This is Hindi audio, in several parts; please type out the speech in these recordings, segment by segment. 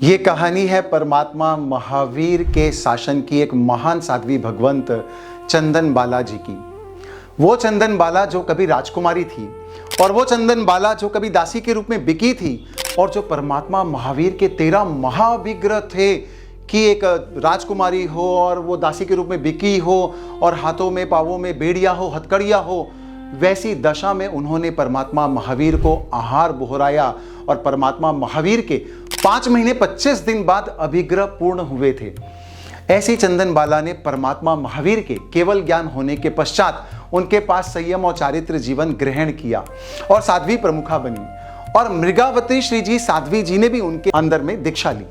ये कहानी है परमात्मा महावीर के शासन की एक महान साध्वी भगवंत चंदन बाला जी की। वो चंदन बाला जो कभी राजकुमारी थी और वो चंदन बाला जो कभी दासी के रूप में बिकी थी और जो परमात्मा महावीर के 13 महाविग्रह थे कि एक राजकुमारी हो और वो दासी के रूप में बिकी हो और हाथों में पावों में बेड़िया हो, हथकड़िया हो, वैसी दशा में उन्होंने परमात्मा महावीर को आहार बोहराया और परमात्मा महावीर के 5 महीने 25 दिन बाद अभिग्रह पूर्ण हुए थे। ऐसी चंदन बाला ने परमात्मा महावीर के केवल ज्ञान होने के पश्चात उनके पास संयम और चारित्र जीवन ग्रहण किया और साध्वी प्रमुखा बनी और मृगावती श्री जी साध्वी जी ने भी उनके अंदर में दीक्षा ली।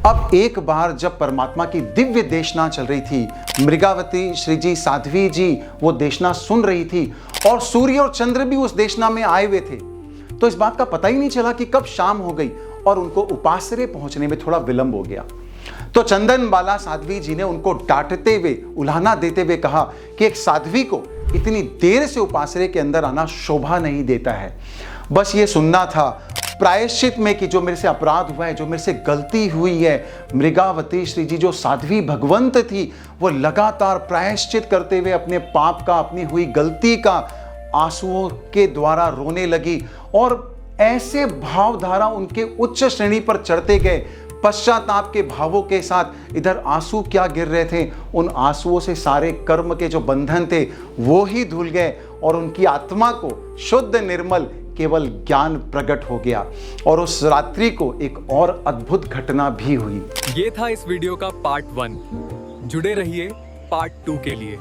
अब एक बार जब परमात्मा की दिव्य देशना चल रही थी, मृगावती श्री जी साध्वी जी वो देशना सुन रही थी और सूर्य और चंद्र भी उस देशना में आए हुए थे, तो इस बात का पता ही नहीं चला कि कब शाम हो गई और उनको उपासरे पहुंचने में थोड़ा विलंब हो गया। तो चंदन बाला साध्वी जी ने उनको डांटते हुए, उल्हाना देते हुए कहा कि एक साध्वी को इतनी देर से उपासरे के अंदर आना शोभा नहीं देता है। बस ये सुनना था प्रायश्चित में कि जो मेरे से अपराध हुआ है, जो मेरे से गलती हुई है। मृगावती श्री जी जो साध्वी भगवंत थी, वो लगातार प्रायश्चित करते हुए अपने पाप का, अपनी हुई गलती का आंसुओं के द्वारा रोने लगी और ऐसे भावधारा उनके उच्च श्रेणी पर चढ़ते गए, पश्चाताप के भावों के साथ इधर आंसू क्या गिर रहे थे, उन आंसुओं से सारे कर्म के जो बंधन थे वो ही धुल गए और उनकी आत्मा को शुद्ध निर्मल केवल ज्ञान प्रकट हो गया। और उस रात्रि को एक और अद्भुत घटना भी हुई। ये था इस वीडियो का पार्ट 1। जुड़े रहिए पार्ट 2 के लिए।